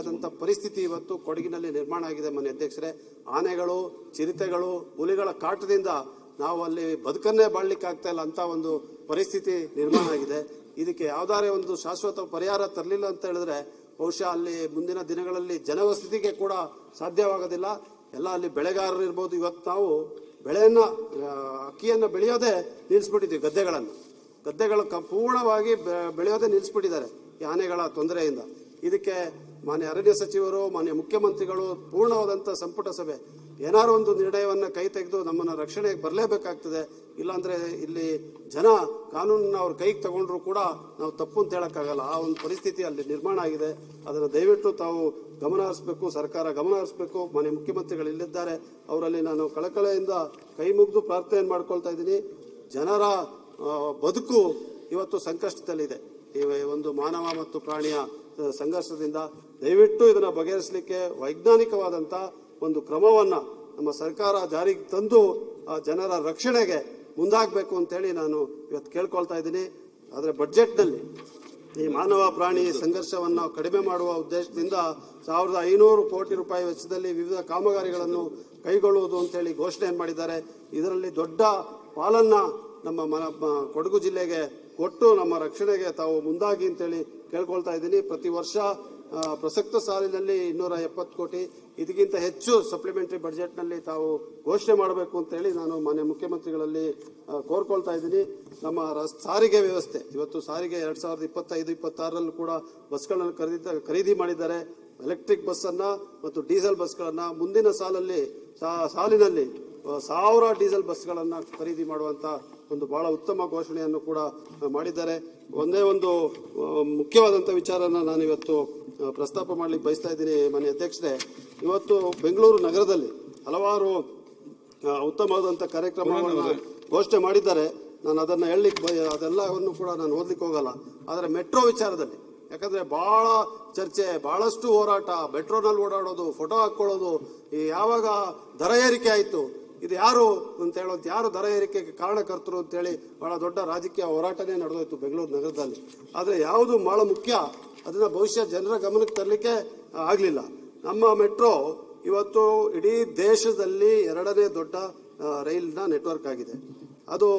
ಮಾಡಬೇಕಾದಂಥ ಪರಿಸ್ಥಿತಿ ಇವತ್ತು ಕೊಡಗಿನಲ್ಲಿ ನಿರ್ಮಾಣ ಆಗಿದೆ ಮಾನ್ಯ ಅಧ್ಯಕ್ಷರೇ. ಆನೆಗಳು, ಚಿರತೆಗಳು, ಹುಲಿಗಳ ಕಾಟದಿಂದ ನಾವು ಅಲ್ಲಿ ಬದುಕನ್ನೇ ಬಾಳ್ಲಿಕ್ಕೆ ಆಗ್ತಾ ಇಲ್ಲ ಅಂತ ಒಂದು ಪರಿಸ್ಥಿತಿ ನಿರ್ಮಾಣ ಆಗಿದೆ. ಇದಕ್ಕೆ ಯಾವ್ದಾರೇ ಒಂದು ಶಾಶ್ವತ ಪರಿಹಾರ ತರಲಿಲ್ಲ ಅಂತ ಹೇಳಿದ್ರೆ ಬಹುಶಃ ಅಲ್ಲಿ ಮುಂದಿನ ದಿನಗಳಲ್ಲಿ ಜನವಸತಿಗೆ ಕೂಡ ಸಾಧ್ಯವಾಗೋದಿಲ್ಲ. ಎಲ್ಲ ಅಲ್ಲಿ ಬೆಳೆಗಾರರು ಇರ್ಬೋದು. ಇವತ್ತು ನಾವು ಬೆಳೆಯನ್ನ ಅಕ್ಕಿಯನ್ನು ಬೆಳೆಯೋದೇ ನಿಲ್ಲಿಸ್ಬಿಟ್ಟಿದ್ದೀವಿ. ಗದ್ದೆಗಳು ಪೂರ್ಣವಾಗಿ ಬೆಳೆಯೋದೇ ನಿಲ್ಲಿಸ್ಬಿಟ್ಟಿದ್ದಾರೆ ಈ ಆನೆಗಳ ತೊಂದರೆಯಿಂದ. ಇದಕ್ಕೆ ಮಾನ್ಯ ಅರಣ್ಯ ಸಚಿವರು, ಮಾನ್ಯ ಮುಖ್ಯಮಂತ್ರಿಗಳು ಪೂರ್ಣವಾದಂಥ ಸಂಪುಟ ಸಭೆ ಏನಾರು ಒಂದು ನಿರ್ಣಯವನ್ನು ಕೈ ತೆಗೆದು ನಮ್ಮನ್ನು ರಕ್ಷಣೆಗೆ ಬರಲೇಬೇಕಾಗ್ತದೆ. ಇಲ್ಲಾಂದ್ರೆ ಇಲ್ಲಿ ಜನ ಕಾನೂನನ್ನ ಅವ್ರ ಕೈಗೆ ತಗೊಂಡ್ರು ಕೂಡ ನಾವು ತಪ್ಪು ಅಂತ ಹೇಳಕ್ಕಾಗಲ್ಲ. ಆ ಒಂದು ಪರಿಸ್ಥಿತಿ ಅಲ್ಲಿ ನಿರ್ಮಾಣ ಆಗಿದೆ. ಅದನ್ನು ದಯವಿಟ್ಟು ತಾವು ಗಮನ ಹರಿಸಬೇಕು, ಸರ್ಕಾರ ಗಮನ ಹರಿಸಬೇಕು. ಮಾನ್ಯ ಮುಖ್ಯಮಂತ್ರಿಗಳು ಇಲ್ಲಿದ್ದಾರೆ, ಅವರಲ್ಲಿ ನಾನು ಕಳಕಳೆಯಿಂದ ಕೈ ಮುಗಿದು ಪ್ರಾರ್ಥನೆ ಮಾಡ್ಕೊಳ್ತಾ ಇದ್ದೀನಿ. ಜನರ ಬದುಕು ಇವತ್ತು ಸಂಕಷ್ಟದಲ್ಲಿದೆ. ಈ ಒಂದು ಮಾನವ ಮತ್ತು ಪ್ರಾಣಿಯ ಸಂಘರ್ಷದಿಂದ ದಯವಿಟ್ಟು ಇದನ್ನು ಬಗೆಹರಿಸಲಿಕ್ಕೆ ವೈಜ್ಞಾನಿಕವಾದಂಥ ಒಂದು ಕ್ರಮವನ್ನ ನಮ್ಮ ಸರ್ಕಾರ ಜಾರಿಗೆ ತಂದು ಆ ಜನರ ರಕ್ಷಣೆಗೆ ಮುಂದಾಗಬೇಕು ಅಂತೇಳಿ ನಾನು ಇವತ್ತು ಕೇಳ್ಕೊಳ್ತಾ ಇದ್ದೀನಿ. ಆದರೆ ಬಡ್ಜೆಟ್ನಲ್ಲಿ ಈ ಮಾನವ ಪ್ರಾಣಿ ಸಂಘರ್ಷವನ್ನು ಕಡಿಮೆ ಮಾಡುವ ಉದ್ದೇಶದಿಂದ 1500 ಕೋಟಿ ರೂಪಾಯಿ ವೆಚ್ಚದಲ್ಲಿ ವಿವಿಧ ಕಾಮಗಾರಿಗಳನ್ನು ಕೈಗೊಳ್ಳುವುದು ಅಂತೇಳಿ ಘೋಷಣೆಯನ್ನು ಮಾಡಿದ್ದಾರೆ. ಇದರಲ್ಲಿ ದೊಡ್ಡ ಪಾಲನ್ನ ನಮ್ಮ ಕೊಡಗು ಜಿಲ್ಲೆಗೆ ಕೊಟ್ಟು ನಮ್ಮ ರಕ್ಷಣೆಗೆ ತಾವು ಮುಂದಾಗಿ ಅಂತೇಳಿ ಕೇಳ್ಕೊಳ್ತಾ ಇದ್ದೀನಿ. ಪ್ರತಿ ವರ್ಷ ಪ್ರಸಕ್ತ ಸಾಲಿನಲ್ಲಿ 270 ಕೋಟಿ, ಇದಕ್ಕಿಂತ ಹೆಚ್ಚು ಸಪ್ಲಿಮೆಂಟರಿ ಬಡ್ಜೆಟ್ನಲ್ಲಿ ತಾವು ಘೋಷಣೆ ಮಾಡಬೇಕು ಅಂತೇಳಿ ನಾನು ಮಾನ್ಯ ಮುಖ್ಯಮಂತ್ರಿಗಳಲ್ಲಿ ಕೋರ್ಕೊಳ್ತಾ ಇದ್ದೀನಿ. ನಮ್ಮ ಸಾರಿಗೆ ವ್ಯವಸ್ಥೆ ಇವತ್ತು ಸಾರಿಗೆ 2025-26ರಲ್ಲೂ ಕೂಡ ಬಸ್ಗಳನ್ನು ಖರೀದಿ ಮಾಡಿದ್ದಾರೆ. ಎಲೆಕ್ಟ್ರಿಕ್ ಬಸ್ ಅನ್ನ ಮತ್ತು ಡೀಸೆಲ್ ಬಸ್ಗಳನ್ನ ಮುಂದಿನ ಸಾಲಿನಲ್ಲಿ 1000 ಡೀಸೆಲ್ ಬಸ್ಗಳನ್ನ ಖರೀದಿ ಮಾಡುವಂತ ಒಂದು ಬಹಳ ಉತ್ತಮ ಘೋಷಣೆಯನ್ನು ಕೂಡ ಮಾಡಿದ್ದಾರೆ. ಒಂದೇ ಒಂದು ಮುಖ್ಯವಾದಂಥ ವಿಚಾರನ ನಾನು ಇವತ್ತು ಪ್ರಸ್ತಾಪ ಮಾಡಲಿಕ್ಕೆ ಬಯಸ್ತಾ ಇದ್ದೀನಿ ಮಾನ್ಯ ಅಧ್ಯಕ್ಷರೇ. ಇವತ್ತು ಬೆಂಗಳೂರು ನಗರದಲ್ಲಿ ಹಲವಾರು ಉತ್ತಮವಾದಂಥ ಕಾರ್ಯಕ್ರಮಗಳನ್ನು ಘೋಷಣೆ ಮಾಡಿದ್ದಾರೆ. ನಾನು ಅದನ್ನ ಹೇಳಲಿಕ್ಕೆ ಅದೆಲ್ಲವನ್ನು ಕೂಡ ನಾನು ಓದ್ಲಿಕ್ಕೆ ಹೋಗಲ್ಲ. ಆದರೆ ಮೆಟ್ರೋ ವಿಚಾರದಲ್ಲಿ ಯಾಕಂದ್ರೆ ಬಹಳ ಚರ್ಚೆ, ಬಹಳಷ್ಟು ಹೋರಾಟ, ಮೆಟ್ರೋನಲ್ಲಿ ಓಡಾಡೋದು, ಫೋಟೋ ಹಾಕೊಳ್ಳೋದು, ಯಾವಾಗ ದರ ಏರಿಕೆ ಆಯಿತು ಇದು ಯಾರು ಅಂತ ಹೇಳೋದು, ಯಾರು ದರ ಏರಿಕೆಗೆ ಕಾರಣಕರ್ತರು ಅಂತೇಳಿ ಬಹಳ ದೊಡ್ಡ ರಾಜಕೀಯ ಹೋರಾಟನೇ ನಡೆದೋಯ್ತು ಬೆಂಗಳೂರು ನಗರದಲ್ಲಿ. ಆದರೆ ಯಾವುದು ಬಹಳ ಮುಖ್ಯ ಅದನ್ನ ಬಹುಶಃ ಜನರ ಗಮನಕ್ಕೆ ತರಲಿಕ್ಕೆ ಆಗಲಿಲ್ಲ. ನಮ್ಮ ಮೆಟ್ರೋ ಇವತ್ತು ಇಡೀ ದೇಶದಲ್ಲಿ 2ನೇ ದೊಡ್ಡ ರೈಲಿನ ನೆಟ್ವರ್ಕ್ ಆಗಿದೆ. ಅದು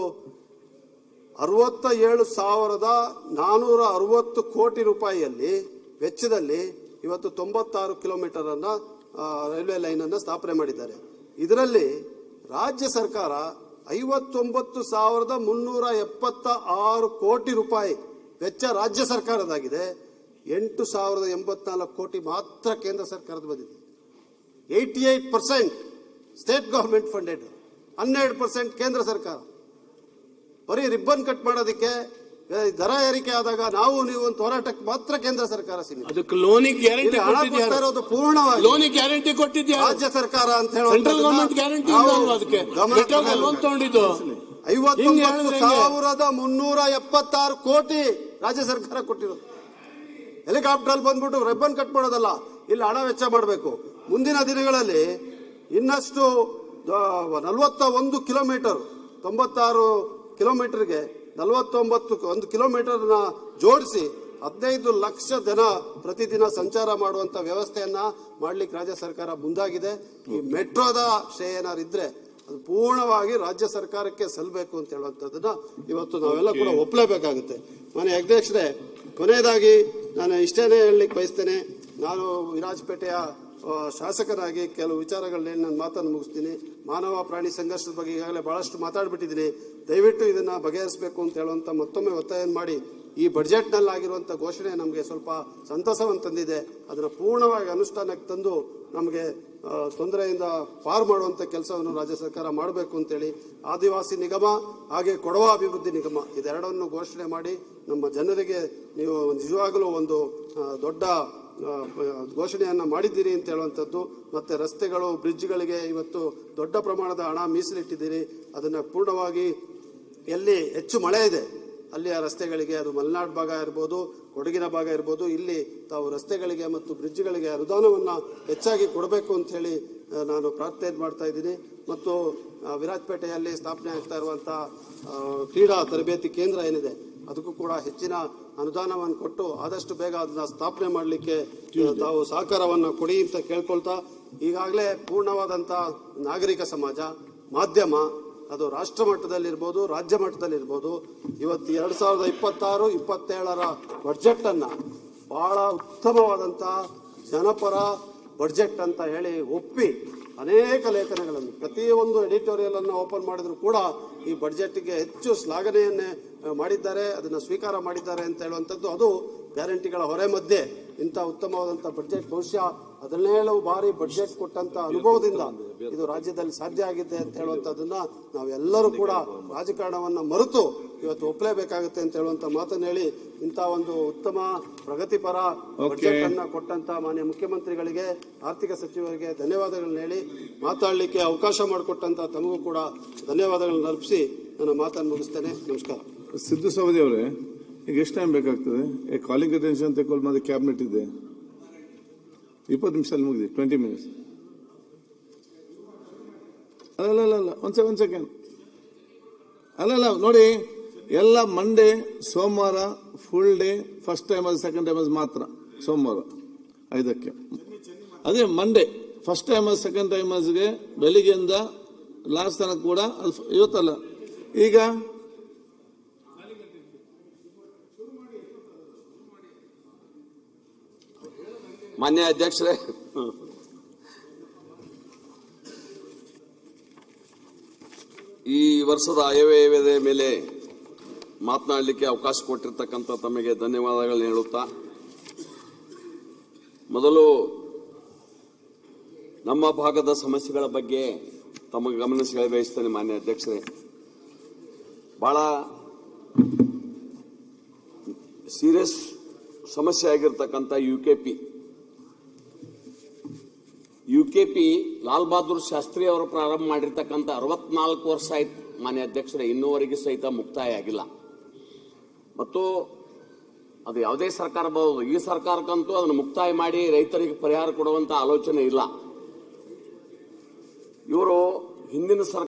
67,460 ಕೋಟಿ ರೂಪಾಯಿಯಲ್ಲಿ ವೆಚ್ಚದಲ್ಲಿ ಇವತ್ತು 96 ಕಿಲೋಮೀಟರ್ ಅನ್ನ ರೈಲ್ವೆ ಲೈನ್ ಅನ್ನ ಸ್ಥಾಪನೆ ಮಾಡಿದ್ದಾರೆ. ಇದರಲ್ಲಿ ರಾಜ್ಯ ಸರ್ಕಾರ 59,376 ಕೋಟಿ ರೂಪಾಯಿ ವೆಚ್ಚ ರಾಜ್ಯ ಸರ್ಕಾರದಾಗಿದೆ. 8,084 ಕೋಟಿ ಮಾತ್ರ ಕೇಂದ್ರ ಸರ್ಕಾರದ ಬಂದಿದೆ. 88% ಸ್ಟೇಟ್ ಗವರ್ಮೆಂಟ್ ಫಂಡೆಡ್, 12% ಕೇಂದ್ರ ಸರ್ಕಾರ. ಬರೀ ರಿಬ್ಬನ್ ಕಟ್ ಮಾಡೋದಕ್ಕೆ, ದರ ಏರಿಕೆ ಆದಾಗ ನಾವು ನೀವು ಒಂದು ಹೋರಾಟಕ್ಕೆ ಮಾತ್ರ ಕೇಂದ್ರ ಸರ್ಕಾರ ಸೀಮಿತ. ಅದಕ್ಕೆ ಲೋನಿಗೆ ಗ್ಯಾರಂಟಿ ಇರೋದು ಪೂರ್ಣವಾಗಿ ಲೋನಿಗೆ ಗ್ಯಾರಂಟಿ ಕೊಟ್ಟಿದ್ಯಾ ರಾಜ್ಯ ಸರ್ಕಾರ ಅಂತ ಹೇಳಿ ಸೆಂಟ್ರಲ್ ಗವರ್ಮೆಂಟ್ ಗ್ಯಾರಂಟಿ ಅದಕ್ಕೆ ಲೋನ್ ತಗೊಂಡಿದ್ದು 59,376 ಕೋಟಿ ರಾಜ್ಯ ಸರ್ಕಾರ ಕೊಟ್ಟಿರೋದು. ಹೆಲಿಕಾಪ್ಟರ್ ಬಂದ್ಬಿಟ್ಟು ರಿಬ್ಬನ್ ಕಟ್ ಮಾಡೋದಲ್ಲ, ಇಲ್ಲಿ ಹಣ ವೆಚ್ಚ ಮಾಡಬೇಕು. ಮುಂದಿನ ದಿನಗಳಲ್ಲಿ ಇನ್ನಷ್ಟು 41 ಕಿಲೋಮೀಟರ್, 96 ಕಿಲೋಮೀಟರ್ಗೆ 49 ಕಿಲೋಮೀಟರ್ನ ಜೋಡಿಸಿ 15 ಲಕ್ಷ ಜನ ಪ್ರತಿದಿನ ಸಂಚಾರ ಮಾಡುವಂತ ವ್ಯವಸ್ಥೆಯನ್ನ ಮಾಡ್ಲಿಕ್ಕೆ ರಾಜ್ಯ ಸರ್ಕಾರ ಮುಂದಾಗಿದೆ. ಈ ಮೆಟ್ರೋದ ಶ್ರೇಯ ಏನಾರು ಇದ್ರೆ ಅದು ಪೂರ್ಣವಾಗಿ ರಾಜ್ಯ ಸರ್ಕಾರಕ್ಕೆ ಸಲ್ಲಬೇಕು ಅಂತ ಹೇಳುವಂಥದ್ದನ್ನ ಇವತ್ತು ನಾವೆಲ್ಲ ಕೂಡ ಒಪ್ಪಲೇಬೇಕಾಗುತ್ತೆ. ಮಾನ್ಯ ಅಧ್ಯಕ್ಷರೇ, ಕೊನೆಯದಾಗಿ ನಾನು ಇಷ್ಟೇನೆ ಹೇಳಲಿಕ್ಕೆ ಬಯಸ್ತೇನೆ. ನಾನು ವಿರಾಜಪೇಟೆಯ ಶಾಸಕರಾಗಿ ಕೆಲವು ವಿಚಾರಗಳಲ್ಲಿ ನನ್ನ ಮಾತನ್ನು ಮುಗಿಸ್ತೀನಿ. ಮಾನವ ಪ್ರಾಣಿ ಸಂಘರ್ಷದ ಬಗ್ಗೆ ಈಗಾಗಲೇ ಬಹಳಷ್ಟು ಮಾತಾಡ್ಬಿಟ್ಟಿದ್ದೀನಿ. ದಯವಿಟ್ಟು ಇದನ್ನ ಬಗೆಹರಿಸಬೇಕು ಅಂತ ಹೇಳುವಂತ ಮತ್ತೊಮ್ಮೆ ಒತ್ತಾಯ ಮಾಡಿ, ಈ ಬಡ್ಜೆಟ್ನಲ್ಲಿ ಆಗಿರುವಂಥ ಘೋಷಣೆ ನಮಗೆ ಸ್ವಲ್ಪ ಸಂತಸವನ್ನು ತಂದಿದೆ. ಅದನ್ನು ಪೂರ್ಣವಾಗಿ ಅನುಷ್ಠಾನಕ್ಕೆ ತಂದು ನಮಗೆ ತೊಂದರೆಯಿಂದ ಪಾರು ಮಾಡುವಂಥ ಕೆಲಸವನ್ನು ರಾಜ್ಯ ಸರ್ಕಾರ ಮಾಡಬೇಕು ಅಂತೇಳಿ ಆದಿವಾಸಿ ನಿಗಮ ಹಾಗೆ ಕೊಡವ ಅಭಿವೃದ್ಧಿ ನಿಗಮ ಇದೆರಡನ್ನು ಘೋಷಣೆ ಮಾಡಿ ನಮ್ಮ ಜನರಿಗೆ ನೀವು ನಿಜವಾಗಲೂ ಒಂದು ದೊಡ್ಡ ಘೋಷಣೆಯನ್ನ ಮಾಡಿದ್ದೀರಿ ಅಂತ ಹೇಳುವಂಥದ್ದು. ಮತ್ತೆ ರಸ್ತೆಗಳು, ಬ್ರಿಡ್ಜ್ಗಳಿಗೆ ಇವತ್ತು ದೊಡ್ಡ ಪ್ರಮಾಣದ ಹಣ ಮೀಸಲಿಟ್ಟಿದ್ದೀರಿ. ಅದನ್ನು ಪೂರ್ಣವಾಗಿ ಎಲ್ಲಿ ಹೆಚ್ಚು ಮಳೆ ಇದೆ ಅಲ್ಲಿಯ ರಸ್ತೆಗಳಿಗೆ, ಅದು ಮಲೆನಾಡು ಭಾಗ ಇರ್ಬೋದು, ಕೊಡಗಿನ ಭಾಗ ಇರ್ಬೋದು, ಇಲ್ಲಿ ತಾವು ರಸ್ತೆಗಳಿಗೆ ಮತ್ತು ಬ್ರಿಡ್ಜ್ಗಳಿಗೆ ಅನುದಾನವನ್ನು ಹೆಚ್ಚಾಗಿ ಕೊಡಬೇಕು ಅಂತ ಹೇಳಿ ನಾನು ಪ್ರಾರ್ಥನೆ ಮಾಡ್ತಾ ಇದ್ದೀನಿ. ಮತ್ತು ವಿರಾಜಪೇಟೆಯಲ್ಲಿ ಸ್ಥಾಪನೆ ಆಗ್ತಾ ಇರುವಂತಹ ಕ್ರೀಡಾ ತರಬೇತಿ ಕೇಂದ್ರ ಏನಿದೆ ಅದಕ್ಕೂ ಕೂಡ ಹೆಚ್ಚಿನ ಅನುದಾನವನ್ನು ಕೊಟ್ಟು ಆದಷ್ಟು ಬೇಗ ಅದನ್ನ ಸ್ಥಾಪನೆ ಮಾಡಲಿಕ್ಕೆ ತಾವು ಸಹಕಾರವನ್ನು ಕೊಡಿ ಅಂತ ಕೇಳ್ಕೊಳ್ತಾ, ಈಗಾಗಲೇ ಪೂರ್ಣವಾದಂಥ ನಾಗರಿಕ ಸಮಾಜ, ಮಾಧ್ಯಮ, ಅದು ರಾಷ್ಟ್ರ ಮಟ್ಟದಲ್ಲಿರ್ಬೋದು, ರಾಜ್ಯ ಮಟ್ಟದಲ್ಲಿರ್ಬೋದು, ಇವತ್ತು 2026-27ರ ಬಡ್ಜೆಟ್ ಅನ್ನ ಬಹಳ ಉತ್ತಮವಾದಂಥ ಜನಪರ ಬಡ್ಜೆಟ್ ಅಂತ ಹೇಳಿ ಒಪ್ಪಿ ಅನೇಕ ಲೇಖನಗಳನ್ನು, ಪ್ರತಿಯೊಂದು ಎಡಿಟೋರಿಯಲ್ ಅನ್ನು ಓಪನ್ ಮಾಡಿದ್ರು ಕೂಡ ಈ ಬಡ್ಜೆಟ್ಗೆ ಹೆಚ್ಚು ಶ್ಲಾಘನೆಯನ್ನೇ ಮಾಡಿದ್ದಾರೆ, ಅದನ್ನು ಸ್ವೀಕಾರ ಮಾಡಿದ್ದಾರೆ ಅಂತ ಹೇಳುವಂಥದ್ದು. ಅದು ಗ್ಯಾರಂಟಿಗಳ ಹೊರೆ ಮಧ್ಯೆ ಇಂಥ ಉತ್ತಮವಾದಂಥ ಬಡ್ಜೆಟ್ ಬಹುಶಃ 17 ಬಾರಿ ಬಡ್ಜೆಟ್ ಕೊಟ್ಟಂತ ಅನುಭವದಿಂದ ಇದು ರಾಜ್ಯದಲ್ಲಿ ಸಾಧ್ಯ ಆಗಿದೆ ಅಂತ ಹೇಳುವಂಥದ್ದನ್ನ ನಾವೆಲ್ಲರೂ ಕೂಡ ರಾಜಕಾರಣವನ್ನ ಮರೆತು ಇವತ್ತು ಒಪ್ಪಲೇಬೇಕಾಗುತ್ತೆ ಅಂತ ಹೇಳುವಂತ ಮಾತನ್ನು ಹೇಳಿ, ಇಂಥ ಒಂದು ಉತ್ತಮ ಪ್ರಗತಿಪರ ಬಡ್ಜೆಟ್ ಅನ್ನ ಕೊಟ್ಟಂತ ಮಾನ್ಯ ಮುಖ್ಯಮಂತ್ರಿಗಳಿಗೆ, ಆರ್ಥಿಕ ಸಚಿವರಿಗೆ ಧನ್ಯವಾದಗಳನ್ನ ಹೇಳಿ, ಮಾತಾಡಲಿಕ್ಕೆ ಅವಕಾಶ ಮಾಡಿಕೊಟ್ಟಂತ ತಮಗೂ ಕೂಡ ಧನ್ಯವಾದಗಳನ್ನ ಅರ್ಪಿಸಿ ನನ್ನ ಮಾತನ್ನು ಮುಗಿಸ್ತೇನೆ. ನಮಸ್ಕಾರ. ಸಿದ್ದು ಸವದಿ ಅವರೇ, ಈಗ ಎಷ್ಟು ಟೈಮ್ ಬೇಕಾಗ್ತದೆ? ಕಾಲಿಂಗ್ ಅಟೆನ್ಷನ್ ತಗೊಳ್ಳಿ, ಮತ್ತೆ ಕ್ಯಾಬಿನೆಟ್ ಇದೆ, 20 ನಿಮಿಷದಲ್ಲಿ ಮುಗಿದಿ, 20 ಮಿನಿಟ್ಸ್. ಅಲ್ಲ ಒಂದ್ ಸೆಕೆಂಡ್. ಅಲ್ಲ ನೋಡಿ, ಎಲ್ಲ ಮಂಡೇ, ಸೋಮವಾರ full day, first timers second timers ಮಾತ್ರ. ಸೋಮವಾರ 5ಕ್ಕೆ, ಅದೇ ಮಂಡೇ ಫಸ್ಟ್ ಟೈಮರ್ಸ್ ಸೆಕೆಂಡ್ ಟೈಮರ್ಸ್ಗೆ ಬೆಳಿಗ್ಗೆಯಿಂದ ಲಾಸ್ಟ್ ತನಕ ಕೂಡ ಇವತ್ತಲ್ಲ. ಈಗ ಮಾನ್ಯ ಅಧ್ಯಕ್ಷರೇ, ಈ ವರ್ಷದ ಆಯವ್ಯಯದ ಮೇಲೆ ಮಾತನಾಡಲಿಕ್ಕೆ ಅವಕಾಶ ಕೊಟ್ಟಿರ್ತಕ್ಕಂಥ ತಮಗೆ ಧನ್ಯವಾದಗಳನ್ನು ಹೇಳುತ್ತಾ, ಮೊದಲು ನಮ್ಮ ಭಾಗದ ಸಮಸ್ಯೆಗಳ ಬಗ್ಗೆ ತಮಗೆ ಗಮನ ಸೆಳೆಯಬಯಸ್ತೇನೆ. ಮಾನ್ಯ ಅಧ್ಯಕ್ಷರೇ, ಬಹಳ ಸೀರಿಯಸ್ ಸಮಸ್ಯೆ ಆಗಿರ್ತಕ್ಕಂಥ ಯುಕೆಪಿ ಲಾಲ್ ಬಹದ್ದೂರ್ ಶಾಸ್ತ್ರಿ ಅವರು ಪ್ರಾರಂಭ ಮಾಡಿರ್ತಕ್ಕಂಥ 64 ವರ್ಷ ಆಯ್ತು ಮಾನ್ಯ ಅಧ್ಯಕ್ಷರೇ, ಇನ್ನೂವರೆಗೆ ಸಹಿತ ಮುಕ್ತಾಯ ಆಗಿಲ್ಲ. ಮತ್ತು ಅದು ಯಾವುದೇ ಸರ್ಕಾರ ಬರೋದು, ಈ ಸರ್ಕಾರಕ್ಕಂತೂ ಅದನ್ನು ಮುಕ್ತಾಯ ಮಾಡಿ ರೈತರಿಗೆ ಪರಿಹಾರ ಕೊಡುವಂತ ಆಲೋಚನೆ ಇಲ್ಲ. ಇವರು ಹಿಂದಿನ ಸರ್ಕಾರ